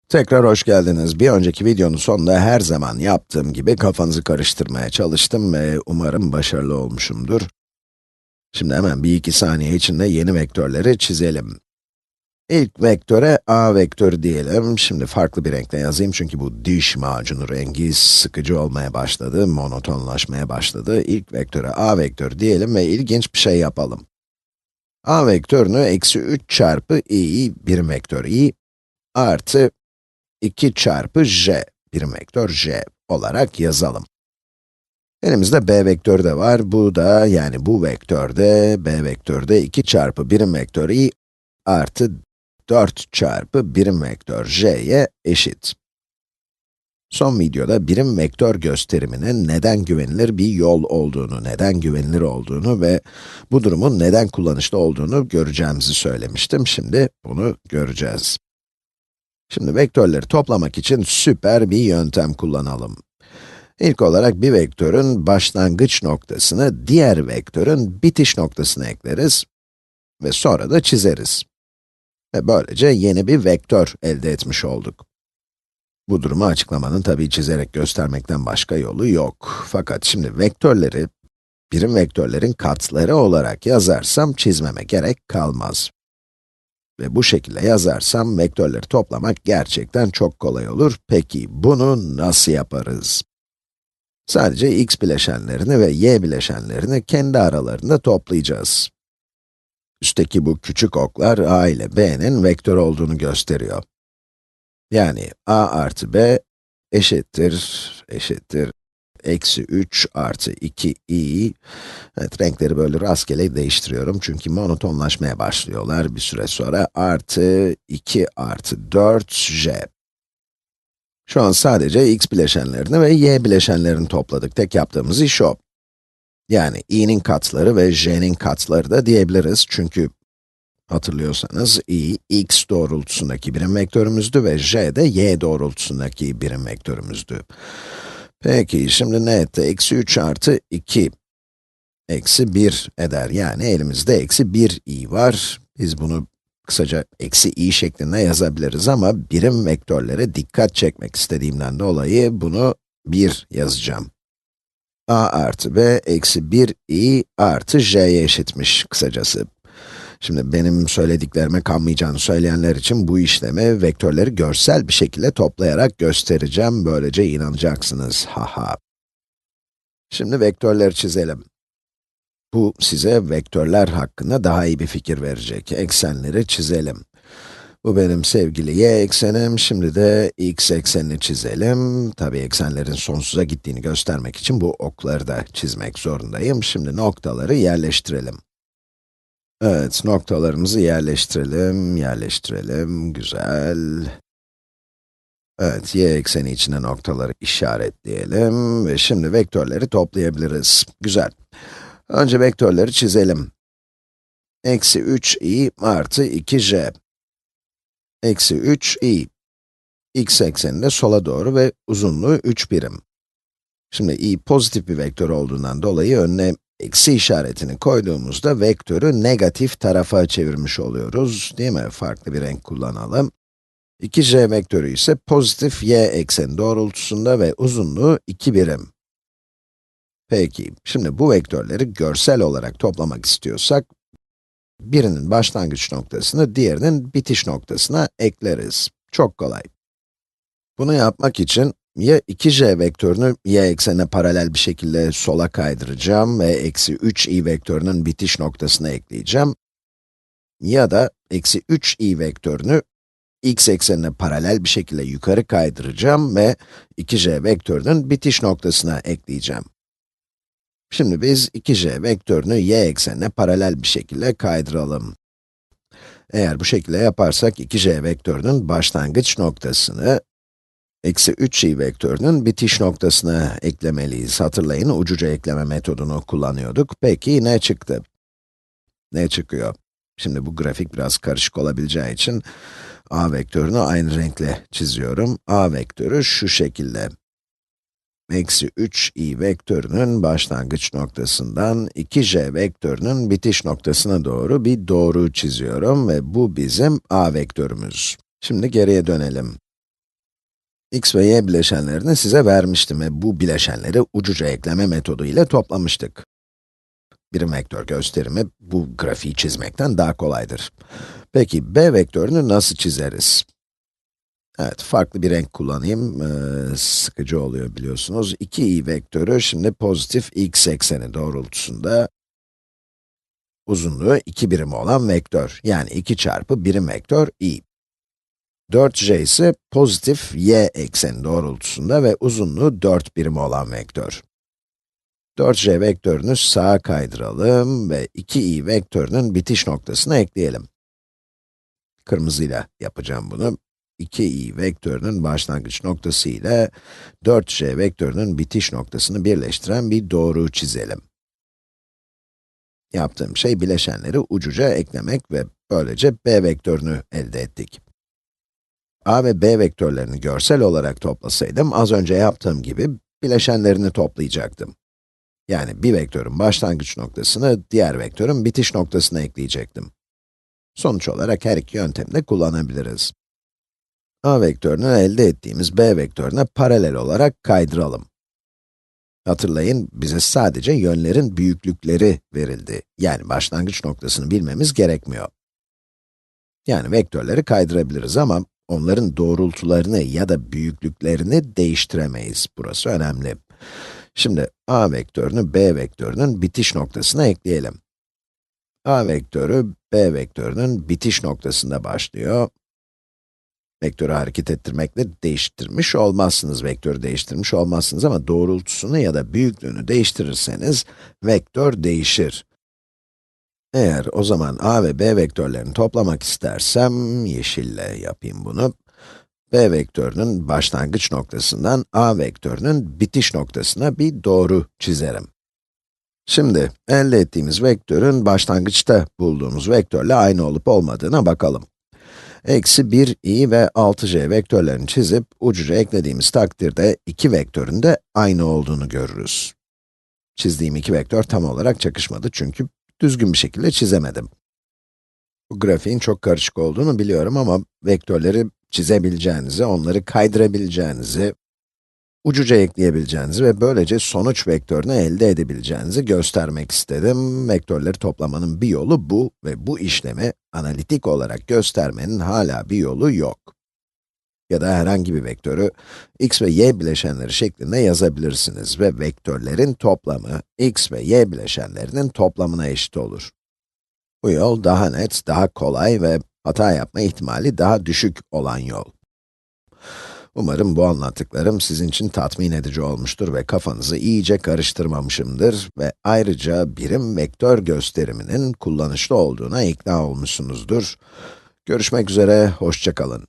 Tekrar hoş geldiniz. Bir önceki videonun sonunda her zaman yaptığım gibi kafanızı karıştırmaya çalıştım ve umarım başarılı olmuşumdur. Şimdi hemen bir iki saniye içinde yeni vektörleri çizelim. İlk vektöre a vektörü diyelim. Şimdi farklı bir renkle yazayım çünkü bu diş macunu rengi sıkıcı olmaya başladı, monotonlaşmaya başladı. İlk vektöre a vektörü diyelim ve ilginç bir şey yapalım. A vektörünü eksi 3 çarpı i, birim vektör i, artı 2 çarpı j, birim vektör j olarak yazalım. Elimizde b vektörü de var. Bu da, yani bu vektörde, b vektörde 2 çarpı birim vektör i artı 4 çarpı birim vektör j'ye eşit. Son videoda birim vektör gösteriminin neden güvenilir bir yol olduğunu, neden güvenilir olduğunu ve bu durumun neden kullanışlı olduğunu göreceğimizi söylemiştim. Şimdi bunu göreceğiz. Şimdi vektörleri toplamak için süper bir yöntem kullanalım. İlk olarak bir vektörün başlangıç noktasını diğer vektörün bitiş noktasına ekleriz ve sonra da çizeriz. Ve böylece yeni bir vektör elde etmiş olduk. Bu durumu açıklamanın tabii çizerek göstermekten başka yolu yok. Fakat şimdi vektörleri, birim vektörlerin katları olarak yazarsam çizmeme gerek kalmaz. Ve bu şekilde yazarsam vektörleri toplamak gerçekten çok kolay olur. Peki bunu nasıl yaparız? Sadece x bileşenlerini ve y bileşenlerini kendi aralarında toplayacağız. Üstteki bu küçük oklar a ile b'nin vektör olduğunu gösteriyor. Yani a artı b eşittir eksi 3 artı 2i. Evet, renkleri böyle rastgele değiştiriyorum çünkü monotonlaşmaya başlıyorlar bir süre sonra. Artı 2 artı 4 j. Şu an sadece x bileşenlerini ve y bileşenlerini topladık. Tek yaptığımız iş o. Yani i'nin katları ve j'nin katları da diyebiliriz çünkü hatırlıyorsanız i, x doğrultusundaki birim vektörümüzdü ve j de y doğrultusundaki birim vektörümüzdü. Peki, şimdi ne etti? Eksi 3 artı 2, eksi 1 eder. Yani elimizde eksi 1 i var. Biz bunu kısaca eksi i şeklinde yazabiliriz ama birim vektörlere dikkat çekmek istediğimden dolayı bunu 1 yazacağım. A artı b eksi 1 i artı j'ye eşitmiş kısacası. Şimdi benim söylediklerime kanmayacağını söyleyenler için bu işlemi vektörleri görsel bir şekilde toplayarak göstereceğim. Böylece inanacaksınız. Haha. Şimdi vektörleri çizelim. Bu size vektörler hakkında daha iyi bir fikir verecek. Eksenleri çizelim. Bu benim sevgili y eksenim. Şimdi de x eksenini çizelim. Tabii eksenlerin sonsuza gittiğini göstermek için bu okları da çizmek zorundayım. Şimdi noktaları yerleştirelim. Evet, noktalarımızı yerleştirelim, güzel. Evet, y ekseni içine noktaları işaretleyelim ve şimdi vektörleri toplayabiliriz. Güzel. Önce vektörleri çizelim. Eksi 3i artı 2j. Eksi 3i. X ekseninde sola doğru ve uzunluğu 3 birim. Şimdi i pozitif bir vektör olduğundan dolayı önüne eksi işaretini koyduğumuzda vektörü negatif tarafa çevirmiş oluyoruz, değil mi? Farklı bir renk kullanalım. 2j vektörü ise pozitif y ekseni doğrultusunda ve uzunluğu 2 birim. Peki, şimdi bu vektörleri görsel olarak toplamak istiyorsak, birinin başlangıç noktasını diğerinin bitiş noktasına ekleriz. Çok kolay. Bunu yapmak için ya 2j vektörünü y eksenine paralel bir şekilde sola kaydıracağım ve eksi 3i vektörünün bitiş noktasına ekleyeceğim. Ya da eksi 3i vektörünü x eksenine paralel bir şekilde yukarı kaydıracağım ve 2j vektörünün bitiş noktasına ekleyeceğim. Şimdi biz 2j vektörünü y eksenine paralel bir şekilde kaydıralım. Eğer bu şekilde yaparsak 2j vektörünün başlangıç noktasını eksi 3i vektörünün bitiş noktasına eklemeliyiz. Hatırlayın, ucuca ekleme metodunu kullanıyorduk. Peki ne çıktı? Ne çıkıyor? Şimdi bu grafik biraz karışık olabileceği için a vektörünü aynı renkle çiziyorum. A vektörü şu şekilde. Eksi 3i vektörünün başlangıç noktasından 2j vektörünün bitiş noktasına doğru bir doğru çiziyorum ve bu bizim a vektörümüz. Şimdi geriye dönelim. X ve y bileşenlerini size vermiştim ve bu bileşenleri ucuca ekleme metodu ile toplamıştık. Birim vektör gösterimi bu grafiği çizmekten daha kolaydır. Peki, b vektörünü nasıl çizeriz? Evet, farklı bir renk kullanayım, sıkıcı oluyor biliyorsunuz. 2i vektörü şimdi pozitif x ekseni doğrultusunda uzunluğu 2 birim olan vektör, yani 2 çarpı birim vektör i. 4j ise pozitif y ekseni doğrultusunda ve uzunluğu 4 birim olan vektör. 4j vektörünü sağa kaydıralım ve 2i vektörünün bitiş noktasına ekleyelim. Kırmızıyla yapacağım bunu. 2i vektörünün başlangıç noktası ile 4j vektörünün bitiş noktasını birleştiren bir doğru çizelim. Yaptığım şey bileşenleri ucuca eklemek ve böylece b vektörünü elde ettik. A ve b vektörlerini görsel olarak toplasaydım, az önce yaptığım gibi bileşenlerini toplayacaktım. Yani bir vektörün başlangıç noktasını diğer vektörün bitiş noktasına ekleyecektim. Sonuç olarak her iki yöntemi de kullanabiliriz. A vektörünü elde ettiğimiz b vektörüne paralel olarak kaydıralım. Hatırlayın, bize sadece yönlerin büyüklükleri verildi. Yani başlangıç noktasını bilmemiz gerekmiyor. Yani vektörleri kaydırabiliriz ama onların doğrultularını ya da büyüklüklerini değiştiremeyiz. Burası önemli. Şimdi a vektörünü b vektörünün bitiş noktasına ekleyelim. A vektörü, b vektörünün bitiş noktasında başlıyor. Vektörü hareket ettirmekle değiştirmiş olmazsınız, vektörü değiştirmiş olmazsınız ama doğrultusunu ya da büyüklüğünü değiştirirseniz, vektör değişir. Eğer o zaman a ve b vektörlerini toplamak istersem, yeşille yapayım bunu. B vektörünün başlangıç noktasından a vektörünün bitiş noktasına bir doğru çizerim. Şimdi, elde ettiğimiz vektörün başlangıçta bulduğumuz vektörle aynı olup olmadığına bakalım. Eksi 1i ve 6j vektörlerini çizip, ucuca eklediğimiz takdirde iki vektörün de aynı olduğunu görürüz. Çizdiğim iki vektör tam olarak çakışmadı çünkü düzgün bir şekilde çizemedim. Bu grafiğin çok karışık olduğunu biliyorum ama vektörleri çizebileceğinizi, onları kaydırabileceğinizi, ucuca ekleyebileceğinizi ve böylece sonuç vektörünü elde edebileceğinizi göstermek istedim. Vektörleri toplamanın bir yolu bu ve bu işlemi analitik olarak göstermenin hala bir yolu yok. Ya da herhangi bir vektörü x ve y bileşenleri şeklinde yazabilirsiniz ve vektörlerin toplamı x ve y bileşenlerinin toplamına eşit olur. Bu yol daha net, daha kolay ve hata yapma ihtimali daha düşük olan yol. Umarım bu anlattıklarım sizin için tatmin edici olmuştur ve kafanızı iyice karıştırmamışımdır ve ayrıca birim vektör gösteriminin kullanışlı olduğuna ikna olmuşsunuzdur. Görüşmek üzere, hoşça kalın.